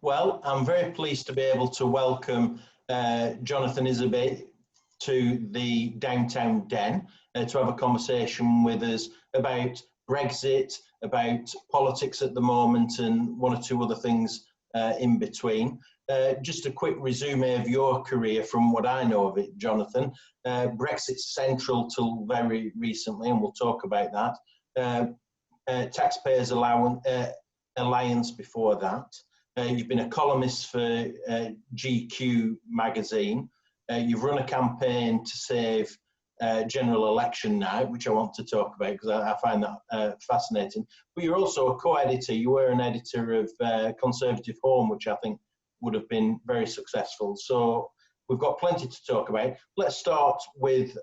Well, I'm very pleased to be able to welcome Jonathan Isaby to the Downtown Den to have a conversation with us about Brexit, about politics at the moment, and one or two other things in between. Just a quick resume of your career from what I know of it, Jonathan. Brexit Central till very recently, and we'll talk about that. Taxpayers Alliance before that. You've been a columnist for GQ magazine. You've run a campaign to save general election now, which I want to talk about because I find that fascinating. But you're also a co-editor. You were an editor of Conservative Home, which I think would have been very successful. So we've got plenty to talk about. Let's start with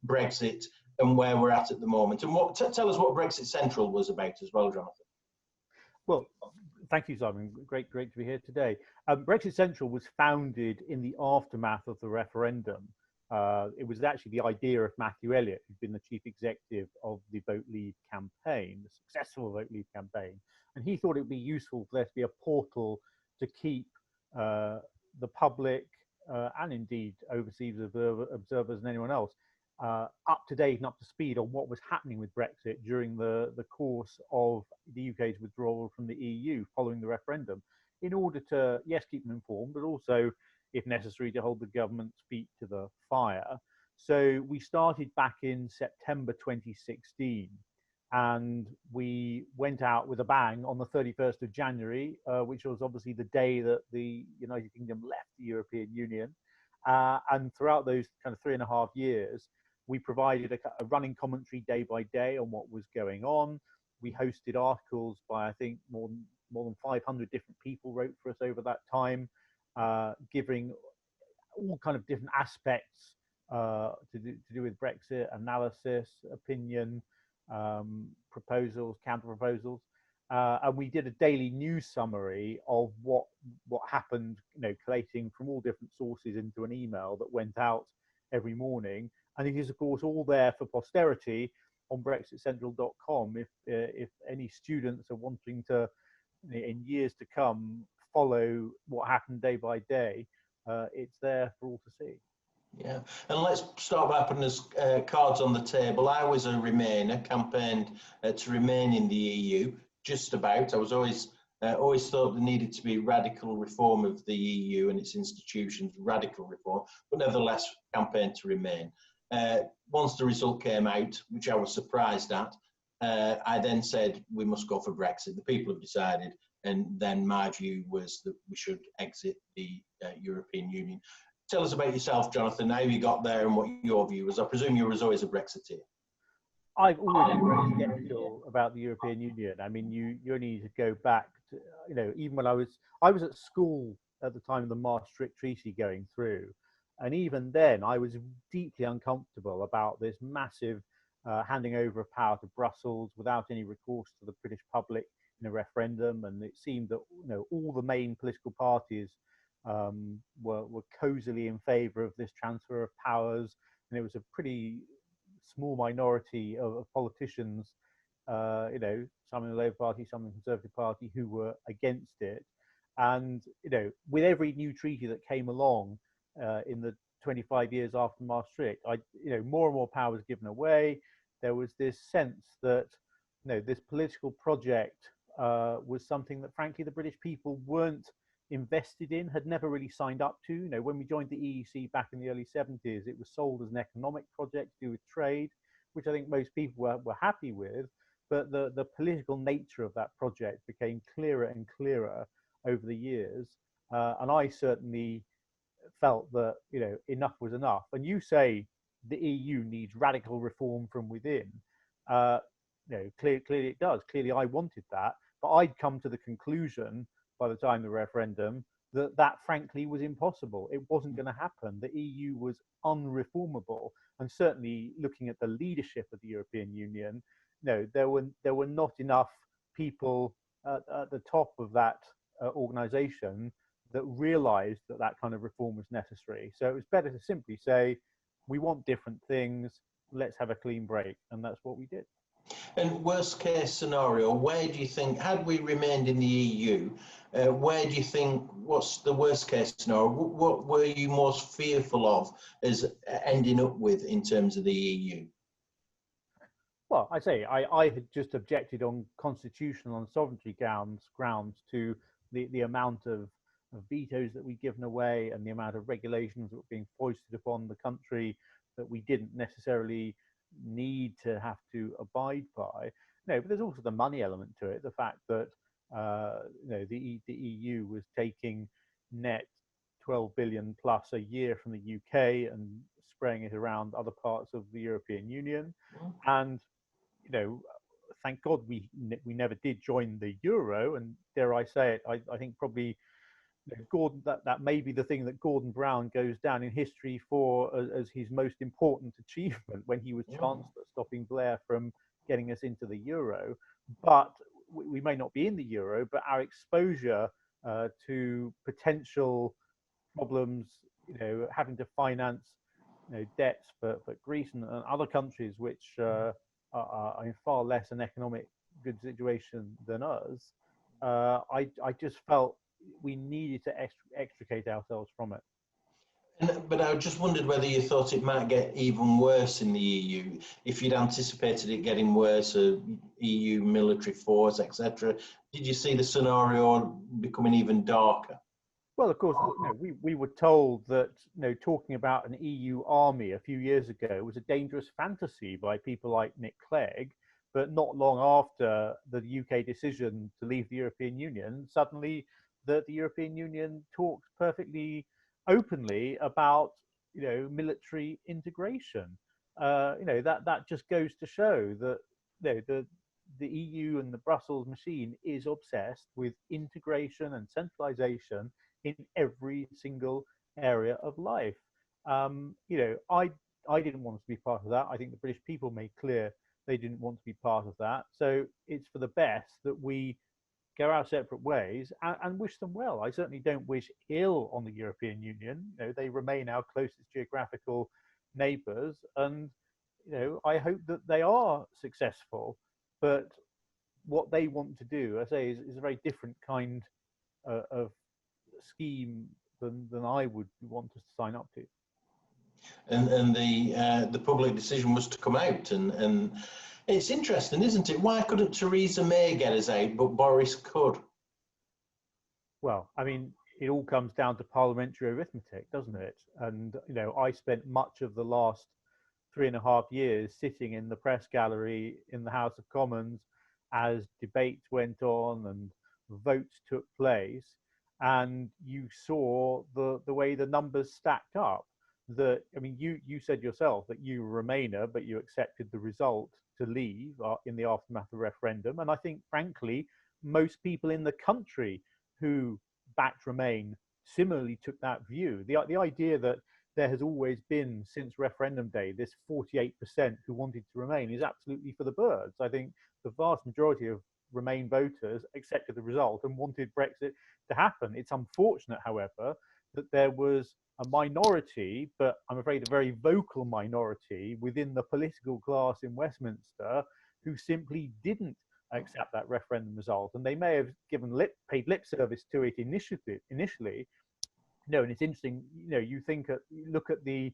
Brexit and where we're at the moment. And tell us what Brexit Central was about as well, Jonathan. Well, thank you, Simon. Great to be here today. Brexit Central was founded in the aftermath of the referendum. It was actually the idea of Matthew Elliott, who'd been the chief executive of the Vote Leave campaign, the successful Vote Leave campaign. And he thought it would be useful for there to be a portal to keep the public and indeed overseas observers and anyone else up to date and up to speed on what was happening with Brexit during the course of the UK's withdrawal from the EU following the referendum, in order to, yes, keep them informed, but also, if necessary, to hold the government's feet to the fire. So we started back in September 2016, and we went out with a bang on the 31st of January, which was obviously the day that the United Kingdom left the European Union. And throughout those kind of 3.5 years, we provided a running commentary day by day on what was going on. We hosted articles by, I think, more than 500 different people wrote for us over that time, giving all kind of different aspects to do with Brexit, analysis, opinion, proposals, counter proposals. And we did a daily news summary of what happened, collating from all different sources into an email that went out every morning. And it is, of course, all there for posterity on brexitcentral.com. If any students are wanting to, in years to come, follow what happened day by day, it's there for all to see. Yeah, and let's start by putting us cards on the table. I was a Remainer, campaigned to remain in the EU, just about. I was always thought there needed to be radical reform of the EU and its institutions, radical reform, but nevertheless campaigned to remain. Once the result came out, which I was surprised at, I then said we must go for Brexit. The people have decided, and then my view was that we should exit the European Union. Tell us about yourself, Jonathan, how you got there and what your view was. I presume you were always a Brexiteer. I've always been very sceptical about the European Union. I mean, you only need to go back to, even when I was at school at the time of the Maastricht Treaty going through. And even then, I was deeply uncomfortable about this massive handing over of power to Brussels without any recourse to the British public in a referendum. And it seemed that all the main political parties were cozily in favour of this transfer of powers, and it was a pretty small minority of politicians, some in the Labour Party, some in the Conservative Party, who were against it. And with every new treaty that came along in the 25 years after Maastricht, more and more power was given away. There was this sense that this political project was something that, frankly, the British people weren't invested in, had never really signed up to. When we joined the EEC back in the early 70s, it was sold as an economic project to do with trade, which I think most people were happy with. But the political nature of that project became clearer and clearer over the years. And I certainly felt that, enough was enough. And you say the EU needs radical reform from within. Clearly it does. Clearly I wanted that. But I'd come to the conclusion by the time of the referendum that frankly was impossible. It wasn't going to happen. The EU was unreformable. And certainly looking at the leadership of the European Union, there were not enough people at the top of that organization that realized that kind of reform was necessary. So it was better to simply say, we want different things, let's have a clean break. And that's what we did. And worst case scenario, where do you think, had we remained in the EU, where do you think, what's the worst case scenario? What were you most fearful of as ending up with in terms of the EU? Well, I say I had just objected on constitutional and sovereignty grounds to the amount of vetoes that we'd given away and the amount of regulations that were being foisted upon the country that we didn't necessarily need to have to abide by. No, but there's also the money element to it. The fact that the EU was taking net 12 billion plus a year from the UK and spraying it around other parts of the European Union, and thank God we never did join the euro. And dare I say it, I think probably Gordon, that may be the thing that Gordon Brown goes down in history for as his most important achievement when he was Chancellor, stopping Blair from getting us into the euro. But we may not be in the euro, but our exposure to potential problems, having to finance, debts for Greece and other countries which are in far less an economic good situation than us. I just felt we needed to extricate ourselves from it. But I just wondered whether you thought it might get even worse in the EU, if you'd anticipated it getting worse, EU military force, etc. Did you see the scenario becoming even darker? Well, of course, we were told that talking about an EU army a few years ago was a dangerous fantasy by people like Nick Clegg. But not long after the UK decision to leave the European Union, suddenly the European Union talks perfectly openly about military integration. That just goes to show that the EU and the Brussels machine is obsessed with integration and centralization in every single area of life. I didn't want to be part of that. I think the British people made clear they didn't want to be part of that. So it's for the best that we go our separate ways and wish them well. I certainly don't wish ill on the European Union. They remain our closest geographical neighbours, and I hope that they are successful. But what they want to do, I say, is a very different kind of scheme than I would want us to sign up to. And the public decision was to come out, and it's interesting, isn't it? Why couldn't Theresa May get us out, but Boris could? Well, I mean, it all comes down to parliamentary arithmetic, doesn't it? And I spent much of the last 3.5 years sitting in the press gallery in the House of Commons as debates went on and votes took place, and you saw the way the numbers stacked up. That I mean, you said yourself that you were a Remainer, but you accepted the result to leave in the aftermath of the referendum. And I think, frankly, most people in the country who backed Remain similarly took that view. The idea that there has always been, since referendum day, this 48% who wanted to remain is absolutely for the birds. I think the vast majority of Remain voters accepted the result and wanted Brexit to happen. It's unfortunate, however, that there was a minority, but I'm afraid a very vocal minority within the political class in Westminster who simply didn't accept that referendum result. And they may have paid lip service to it initially. And it's interesting. You look at the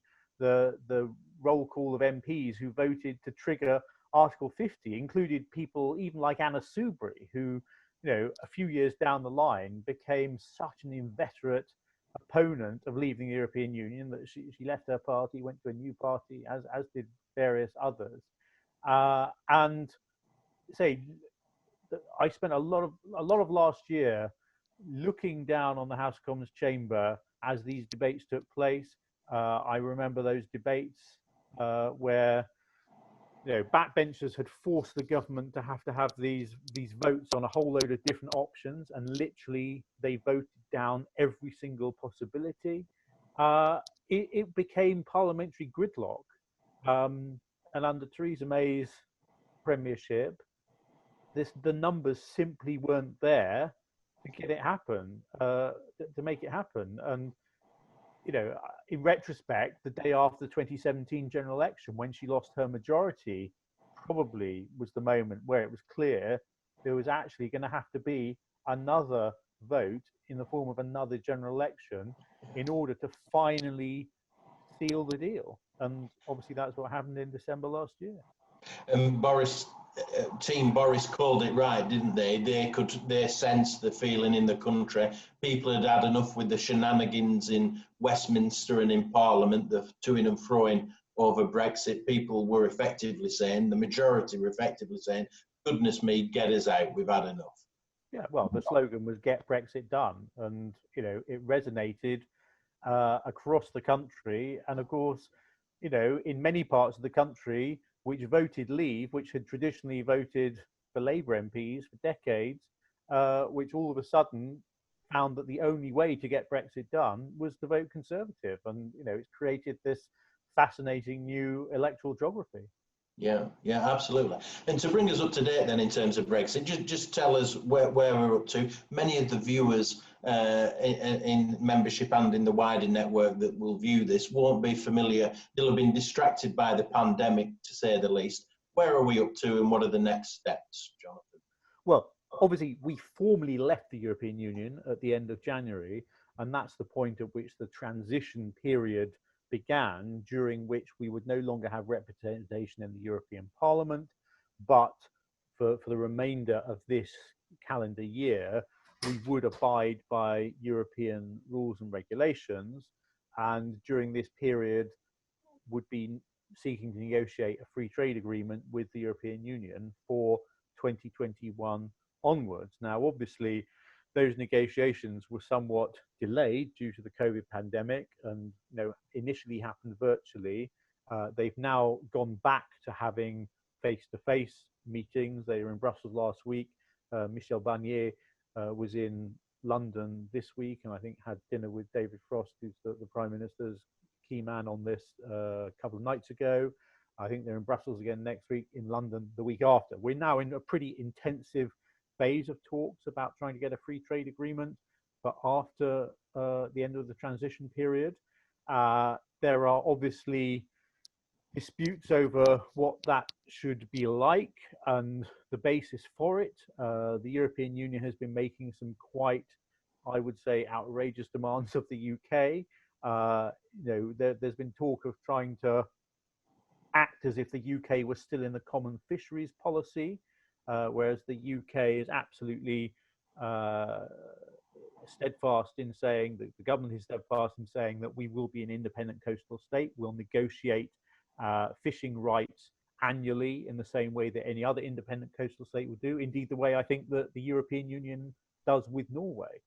roll call of MPs who voted to trigger Article 50, included people even like Anna Soubry, who, a few years down the line became such an inveterate opponent of leaving the European Union that she left her party, went to a new party, as did various others. And say, I spent a lot of last year looking down on the House of Commons chamber as these debates took place. I remember those debates where backbenchers had forced the government to have these votes on a whole load of different options, and literally they voted down every single possibility. It became parliamentary gridlock, and under Theresa May's premiership, the numbers simply weren't there to get it happen, to make it happen. And in retrospect, the day after the 2017 general election, when she lost her majority probably was the moment where it was clear there was actually going to have to be another vote in the form of another general election in order to finally seal the deal. And obviously, that's what happened in December last year. And Team Boris called it right, didn't they? They sensed the feeling in the country. People had had enough with the shenanigans in Westminster and in Parliament, the toing and froing over Brexit. People were effectively saying, the majority were effectively saying, goodness me, get us out, we've had enough. Yeah, well, the slogan was "Get Brexit Done," and it resonated across the country. And of course, in many parts of the country which voted Leave, which had traditionally voted for Labour MPs for decades, which all of a sudden found that the only way to get Brexit done was to vote Conservative, and it's created this fascinating new electoral geography. Yeah, absolutely. And to bring us up to date then in terms of Brexit, just tell us where we're up to. Many of the viewers in membership and in the wider network that will view this won't be familiar. They'll have been distracted by the pandemic, to say the least. Where are we up to and what are the next steps, Jonathan? Well, obviously, we formally left the European Union at the end of January, and that's the point at which the transition period began, during which we would no longer have representation in the European Parliament, but for the remainder of this calendar year, we would abide by European rules and regulations, and during this period would be seeking to negotiate a free trade agreement with the European Union for 2021 onwards. Now, obviously, those negotiations were somewhat delayed due to the COVID pandemic, and initially happened virtually. They've now gone back to having face-to-face meetings. They were in Brussels last week. Michel Barnier was in London this week, and I think had dinner with David Frost, who's the Prime Minister's key man on this, a couple of nights ago. I think they're in Brussels again next week, in London the week after. We're now in a pretty intensive phase of talks about trying to get a free trade agreement, but after the end of the transition period. There are obviously disputes over what that should be like and the basis for it. The European Union has been making some quite, I would say, outrageous demands of the UK. There's been talk of trying to act as if the UK was still in the common fisheries policy, whereas the UK is absolutely steadfast in saying that the government is steadfast in saying that we will be an independent coastal state. We'll negotiate fishing rights annually in the same way that any other independent coastal state would do. Indeed, the way I think that the European Union does with Norway.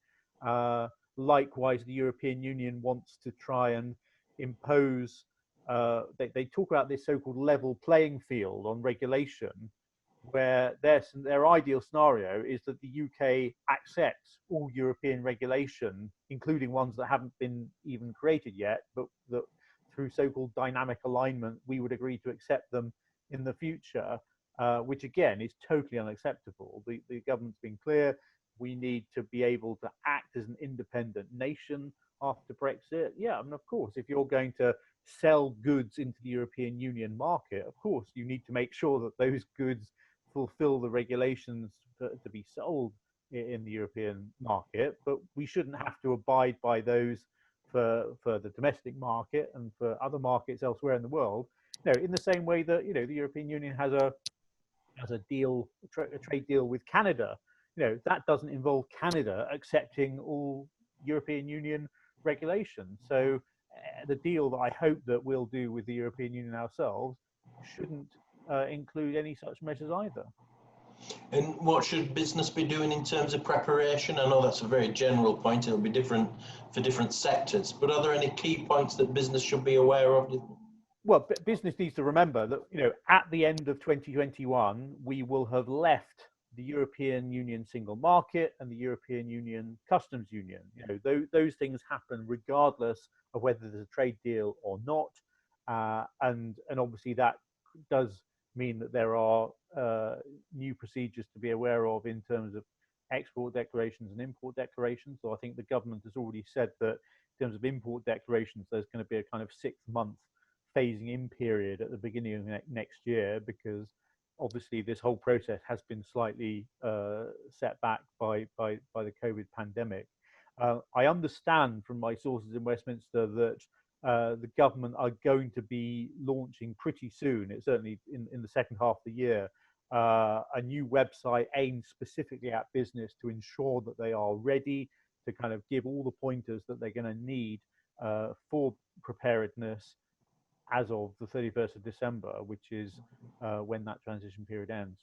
Likewise, the European Union wants to try and impose, they talk about this so-called level playing field on regulation, where their ideal scenario is that the UK accepts all European regulation, including ones that haven't been even created yet, but that through so-called dynamic alignment, we would agree to accept them in the future, which again is totally unacceptable. The government's been clear. We need to be able to act as an independent nation after Brexit. Yeah, and of course, if you're going to sell goods into the European Union market, of course, you need to make sure that those goods fulfill the regulations to be sold in the European market, but we shouldn't have to abide by those for the domestic market and for other markets elsewhere in the world. In the same way that the European Union has a trade deal with Canada. That doesn't involve Canada accepting all European Union regulations. So the deal that I hope that we'll do with the European Union ourselves shouldn't include any such measures either. And what should business be doing in terms of preparation? I know that's a very general point. It'll be different for different sectors, but are there any key points that business should be aware of? Well, business needs to remember that, at the end of 2021, we will have left the European Union single market and the European Union customs union. Those things happen regardless of whether there's a trade deal or not. And obviously that does mean that there are new procedures to be aware of in terms of export declarations and import declarations. So I think the government has already said that in terms of import declarations, there's going to be a kind of 6-month phasing in period at the beginning of next year, because obviously this whole process has been slightly set back by the COVID pandemic. I understand from my sources in Westminster that the government are going to be launching pretty soon, it's certainly in the second half of the year, a new website aimed specifically at business to ensure that they are ready to kind of give all the pointers that they're going to need for preparedness as of the 31st of December, which is when that transition period ends.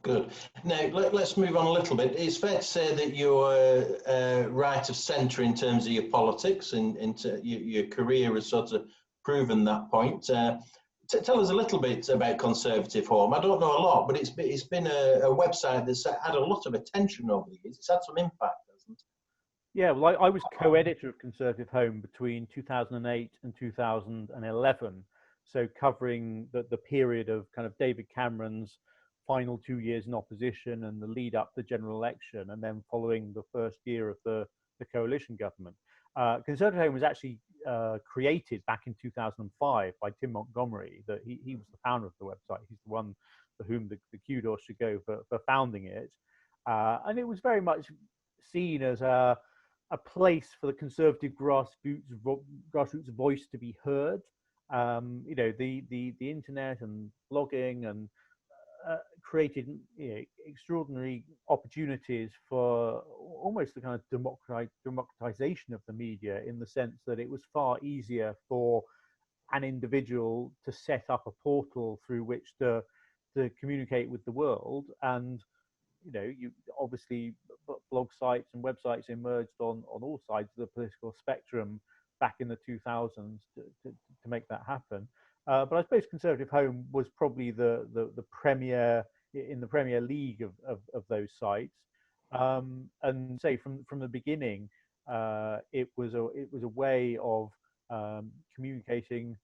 Good. Now, let's move on a little bit. It's fair to say that you're right of centre in terms of your politics, and your career has sort of proven that point. Tell us a little bit about Conservative Home. I don't know a lot, but it's been a website that's had a lot of attention over the years. It's had some impact, hasn't it? Yeah, well, I was co-editor of Conservative Home between 2008 and 2011, so covering the period of kind of David Cameron's final 2 years in opposition and the lead up to the general election, and then following the first year of the coalition government. Conservative Home was actually created back in 2005 by Tim Montgomery. That he was the founder of the website. He's the one for whom the kudos should go for founding it. And it was very much seen as a place for the conservative grassroots voice to be heard. You know, the internet and blogging and created extraordinary opportunities for almost the kind of democratization of the media, in the sense that it was far easier for an individual to set up a portal through which to communicate with the world. And you know, you obviously blog sites and websites emerged on all sides of the political spectrum back in the 2000s to make that happen. But I suppose Conservative Home was probably the premier in the Premier League of those sites. And say from the beginning, it was a way of communicating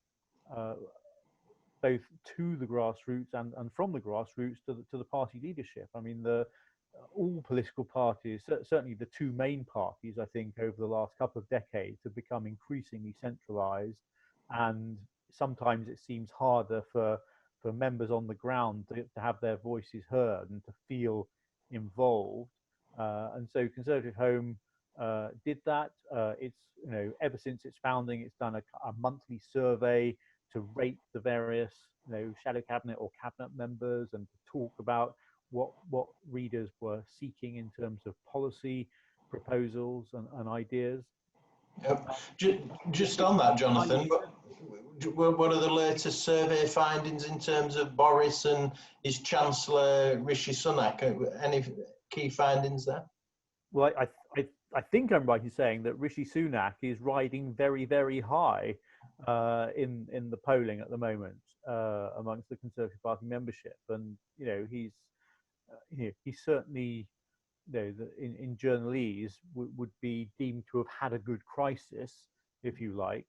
both to the grassroots and from the grassroots to the party leadership. I mean, all political parties, certainly the two main parties, I think, over the last couple of decades, have become increasingly centralized, and sometimes it seems harder for members on the ground to have their voices heard and to feel involved. And so Conservative Home did that. It's, you know, ever since its founding, it's done a monthly survey to rate the various, you know, shadow cabinet or cabinet members, and to talk about what readers were seeking in terms of policy proposals and ideas. Yep. Just on that, Jonathan, what are the latest survey findings in terms of Boris and his Chancellor Rishi Sunak? Any key findings there? Well, I think I'm right in saying that Rishi Sunak is riding very, very high in the polling at the moment amongst the Conservative Party membership, and you know, he's certainly, you know, in journalese would be deemed to have had a good crisis, if you like.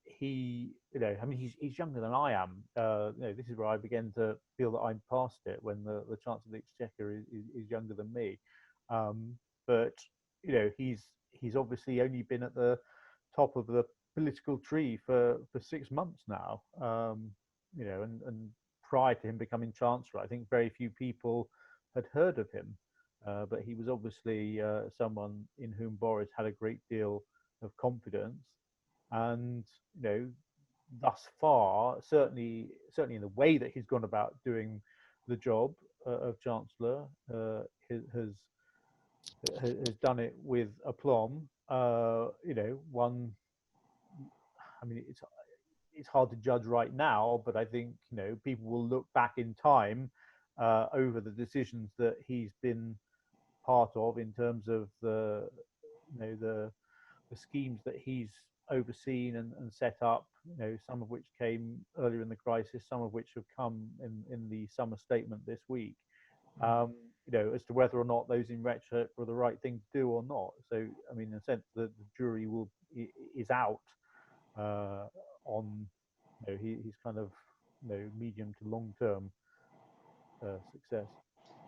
He, you know, I mean, he's younger than I am. You know, this is where I began to feel that I'm past it, when the Chancellor of the Exchequer is younger than me. But you know, he's obviously only been at the top of the political tree for 6 months now. You know, and prior to him becoming Chancellor, I think very few people had heard of him. But he was obviously someone in whom Boris had a great deal of confidence. And you know, thus far, certainly in the way that he's gone about doing the job of Chancellor, has done it with aplomb. You know, I mean, it's hard to judge right now, but I think, you know, people will look back in time over the decisions that he's been part of in terms of the schemes that he's overseen and set up, you know, some of which came earlier in the crisis, some of which have come in the summer statement this week, you know, as to whether or not those in retrospect were the right thing to do or not. So, I mean, in a sense, the jury is out on, you know, he's kind of, you know, medium to long term success.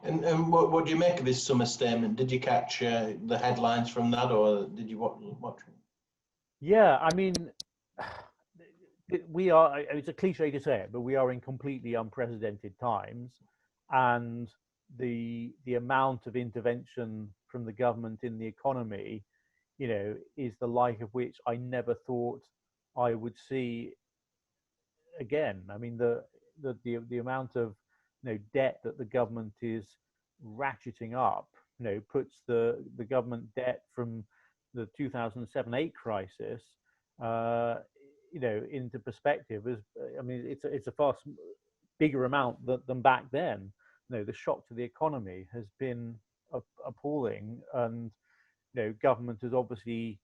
And what do you make of his summer statement? Did you catch the headlines from that, or did you watch it? Yeah, I mean, we are. It's a cliche to say it, but we are in completely unprecedented times, and the amount of intervention from the government in the economy, is the like of which I never thought I would see again. I mean, the amount of debt that the government is ratcheting up, puts the government debt from the 2007-8 crisis, uh, into perspective. As I mean, it's a far bigger amount than back then. The shock to the economy has been appalling, and government has obviously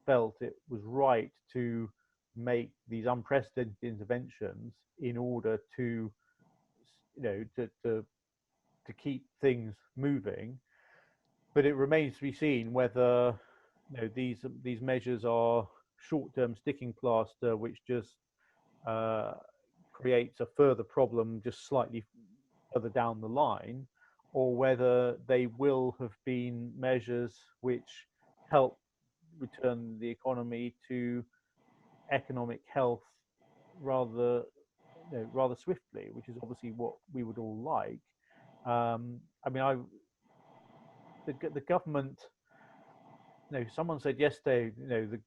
felt it was right to make these unprecedented interventions in order to to keep things moving. But it remains to be seen whether these measures are short-term sticking plaster, which just uh, creates a further problem just slightly further down the line, or whether they will have been measures which help return the economy to economic health rather rather swiftly, which is obviously what we would all like. I mean, the government. Someone said yesterday,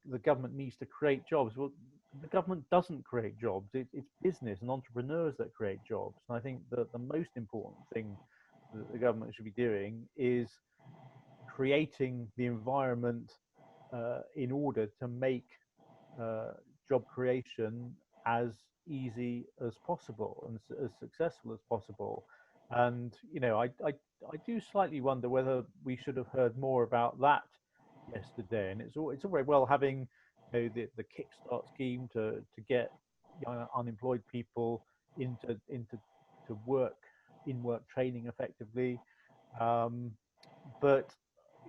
the government needs to create jobs. Well, the government doesn't create jobs. It's business and entrepreneurs that create jobs. And I think that the most important thing that the government should be doing is creating the environment in order to make uh, job creation as easy as possible and as successful as possible. And I do slightly wonder whether we should have heard more about that yesterday. And it's all very well having the kickstart scheme to get young unemployed people into to work in work training effectively. Um, but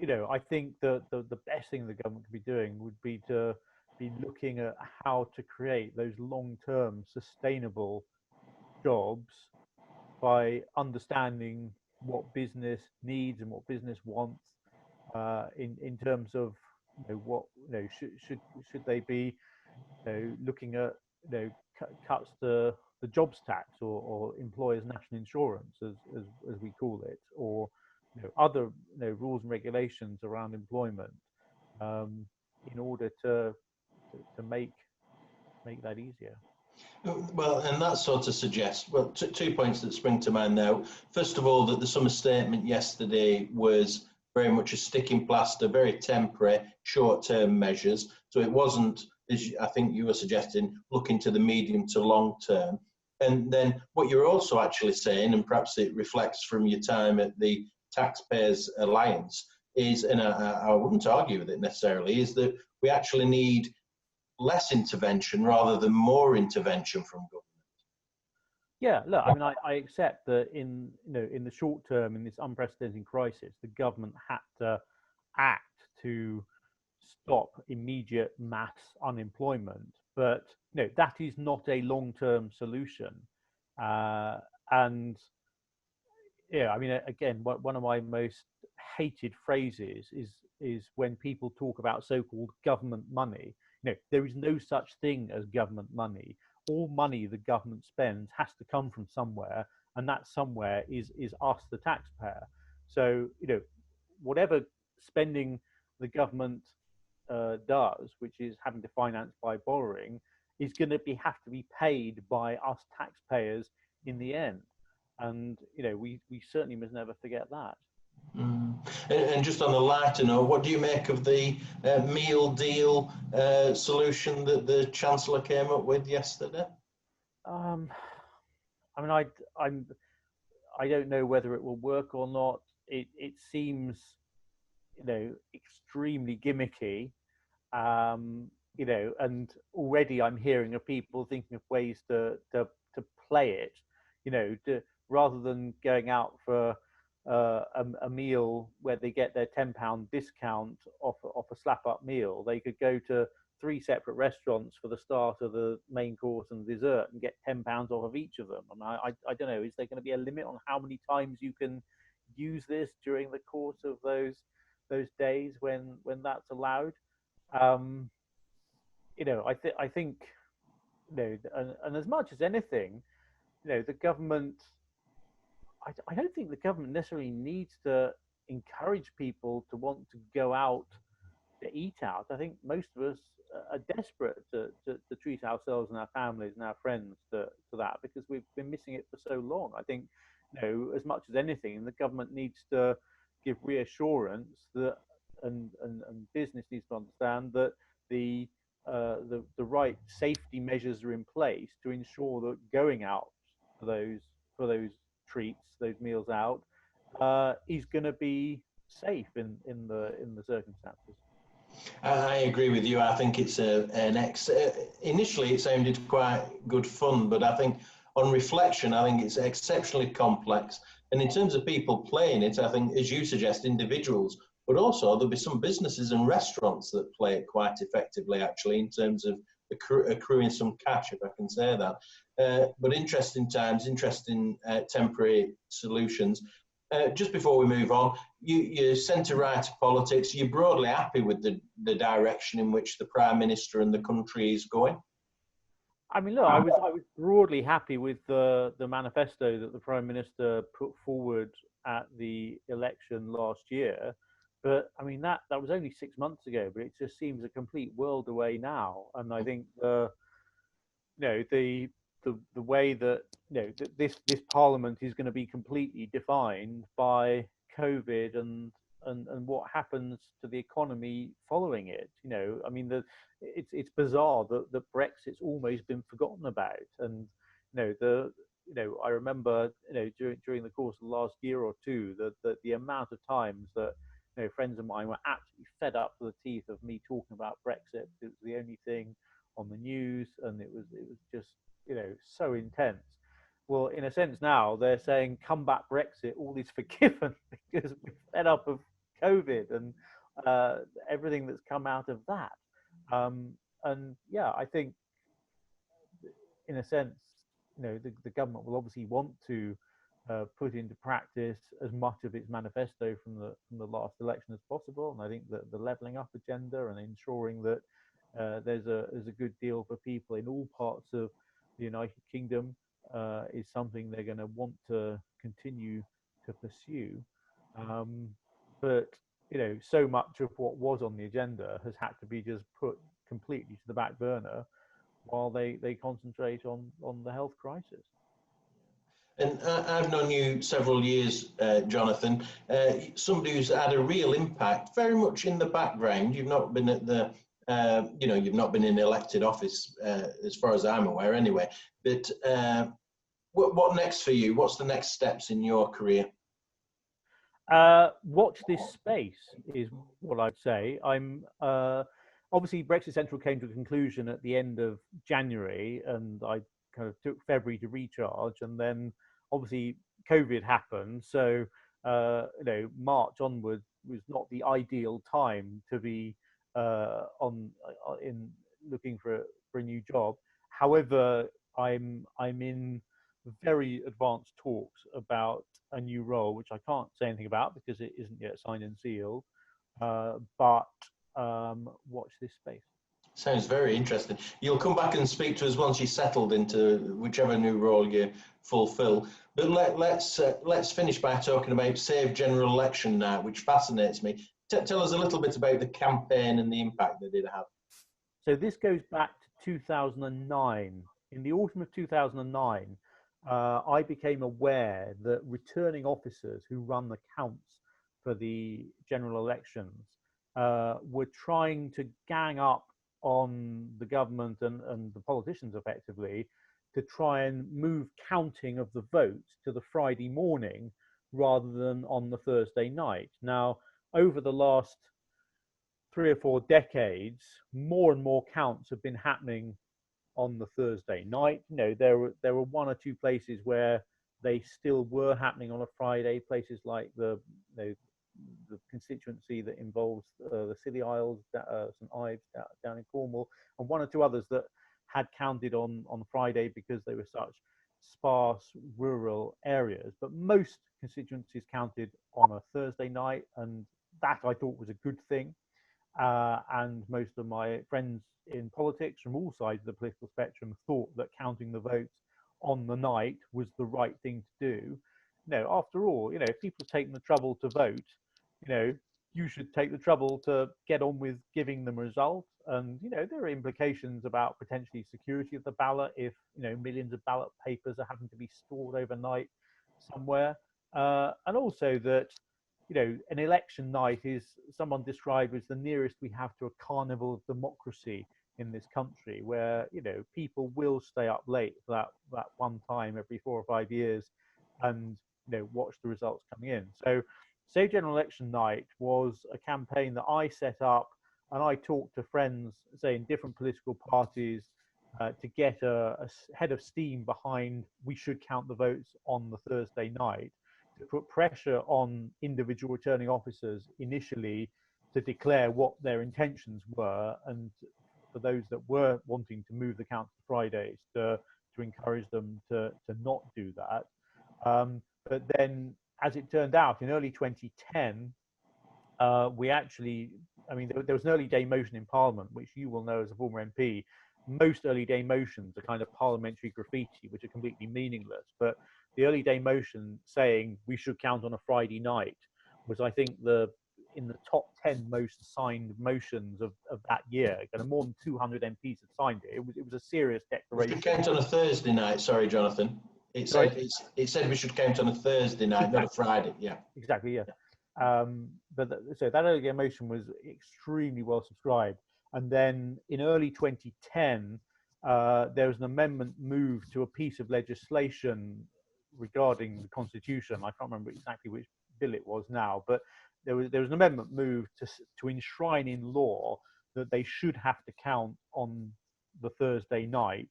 I think the best thing the government could be doing would be to be looking at how to create those long-term sustainable jobs by understanding what business needs and what business wants, in terms of what should they be looking at cuts to the jobs tax, or employers national insurance, as we call it, or other rules and regulations around employment, um, in order to make that easier. Well, and that sort of suggests, well, two points that spring to mind now. First of all, that the summer statement yesterday was very much a sticking plaster, very temporary, short-term measures. So it wasn't, as I think you were suggesting, looking to the medium to long term. And then what you're also actually saying, and perhaps it reflects from your time at the Taxpayers Alliance, is, and I wouldn't argue with it necessarily, is that we actually need less intervention rather than more intervention from government. Yeah, look, I mean, I accept that in the short term, in this unprecedented crisis, the government had to act to stop immediate mass unemployment, but that is not a long-term solution. And yeah, I mean, again, one of my most hated phrases is when people talk about so-called government money. There is no such thing as government money. All money the government spends has to come from somewhere, and that somewhere is us, the taxpayer. So whatever spending the government does, which is having to finance by borrowing, is going to have to be paid by us taxpayers in the end. And we certainly must never forget that. Mm. And just on the lighter note, what do you make of the meal deal solution that the Chancellor came up with yesterday? Um, I mean, I don't know whether it will work or not. It seems extremely gimmicky. And already I'm hearing of people thinking of ways to play it, rather than going out for a meal where they get their £10 discount off a slap up meal. They could go to three separate restaurants for the start of the main course and dessert and get £10 off of each of them. And I don't know, is there going to be a limit on how many times you can use this during the course of those days when that's allowed? um I think and as much as anything, the government. I don't think the government necessarily needs to encourage people to want to go out to eat out. I think most of us are desperate to treat ourselves and our families and our friends to that because we've been missing it for so long. I think, as much as anything, the government needs to give reassurance that, and business needs to understand that the right safety measures are in place to ensure that going out for those treats, those meals out, is going to be safe in the circumstances. I agree with you. I think it's initially it sounded quite good fun, but I think on reflection, I think it's exceptionally complex. And in terms of people playing it, I think, as you suggest, individuals, but also there'll be some businesses and restaurants that play it quite effectively, actually, in terms of accruing some cash, if I can say that. But interesting times, interesting temporary solutions. Just before we move on, you centre right of politics. You're broadly happy with the direction in which the Prime Minister and the country is going? I mean, look, I was broadly happy with the manifesto that the Prime Minister put forward at the election last year. But I mean, that was only 6 months ago, but it just seems a complete world away now. And I think the way that this parliament is going to be completely defined by COVID and what happens to the economy following it. I mean, it's bizarre that Brexit's almost been forgotten about, and I remember during the course of the last year or two that the amount of times that friends of mine were absolutely fed up to the teeth of me talking about Brexit. It was the only thing on the news, and it was just so intense. Well, in a sense, now they're saying, "Come back, Brexit. All is forgiven," because we're fed up of COVID and everything that's come out of that. And yeah, I think, in a sense, the government will obviously want to put into practice as much of its manifesto from the last election as possible. And I think that the levelling up agenda and ensuring that there's a good deal for people in all parts of the United Kingdom is something they're going to want to continue to pursue. But so much of what was on the agenda has had to be just put completely to the back burner while they concentrate on the health crisis. And I've known you several years, Jonathan. Somebody who's had a real impact, very much in the background. You've not been at the, you've not been in elected office, as far as I'm aware, anyway. But what next for you? What's the next steps in your career? Watch this space is what I'd say. I'm obviously Brexit Central came to a conclusion at the end of January, and I kind of took February to recharge, and then obviously COVID happened. So March onward was not the ideal time to be in looking for a new job. However, I'm in very advanced talks about a new role, which I can't say anything about because it isn't yet signed and sealed. But watch this space. Sounds very interesting. You'll come back and speak to us once you're settled into whichever new role you fulfil. But let's finish by talking about Save General Election now, which fascinates me. Tell us a little bit about the campaign and the impact that it had. So this goes back to 2009. In the autumn of 2009, I became aware that returning officers who run the counts for the general elections were trying to gang up on the government and the politicians effectively to try and move counting of the votes to the Friday morning rather than on the Thursday night. Now, over the last 3 or 4 decades, more and more counts have been happening on the Thursday night. There were 1 or 2 places where they still were happening on a Friday. Places like the constituency that involves the Scilly Isles, St Ives down in Cornwall, and 1 or 2 others that had counted on Friday because they were such sparse rural areas. But most constituencies counted on a Thursday night, and that I thought was a good thing. and most of my friends in politics from all sides of the political spectrum thought that counting the votes on the night was the right thing to do. After all, if people have taken the trouble to vote, you should take the trouble to get on with giving them a result. And, there are implications about potentially security of the ballot if, millions of ballot papers are having to be stored overnight somewhere. And also that, an election night is someone described as the nearest we have to a carnival of democracy in this country, where, people will stay up late for that one time every 4 or 5 years and, watch the results coming in. So Save General Election Night was a campaign that I set up, and I talked to friends, say, in different political parties, to get a head of steam behind we should count the votes on the Thursday night, to put pressure on individual returning officers initially to declare what their intentions were, and for those that were wanting to move the count to Fridays, to encourage them to not do that. But then, as it turned out, in early 2010, we actually, there was an early day motion in Parliament, which you will know as a former MP. Most early day motions are kind of parliamentary graffiti, which are completely meaningless. But the early day motion saying we should count on a Friday night was, I think, in the top 10 most signed motions of that year. More than 200 MPs had signed it. It was a serious declaration. We should count on a Thursday night. Sorry, Jonathan. It said we should count on a Thursday night, not a Friday. Yeah. Exactly. Yeah. So that early motion was extremely well subscribed. And then in early 2010, there was an amendment moved to a piece of legislation regarding the Constitution. I can't remember exactly which bill it was now, but there was an amendment moved to enshrine in law that they should have to count on the Thursday night,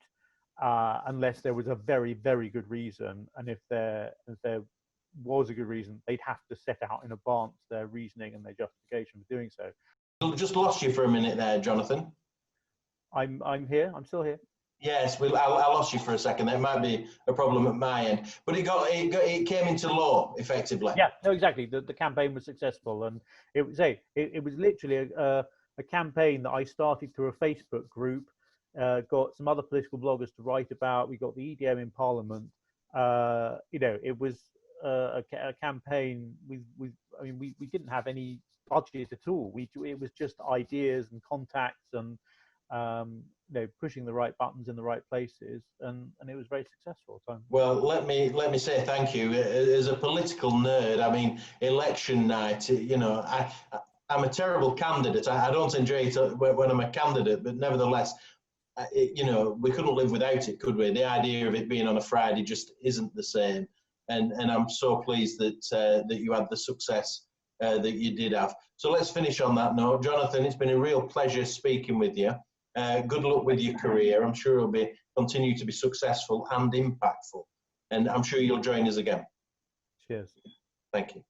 unless there was a very, very good reason. And if there was a good reason, they'd have to set out in advance their reasoning and their justification for doing so. I just lost you for a minute there, Jonathan. I'm here. I'm still here. Yes, I lost you for a second. There might be a problem at my end, but it came into law effectively. Yeah, no, exactly. The campaign was successful, and it was literally a campaign that I started through a Facebook group. Got some other political bloggers to write about. We got the EDM in Parliament. It was a campaign with we didn't have any budget at all. It was just ideas and contacts and pushing the right buttons in the right places, and it was very successful. So, well, let me say thank you. As a political nerd, election night, I'm a terrible candidate. I don't enjoy it when I'm a candidate, but nevertheless, we couldn't live without it, could we? The idea of it being on a Friday just isn't the same, and I'm so pleased that you had the success that you did have. So let's finish on that note. Jonathan, it's been a real pleasure speaking with you. Good luck with your career. I'm sure it'll continue to be successful and impactful, and I'm sure you'll join us again. Cheers. Thank you.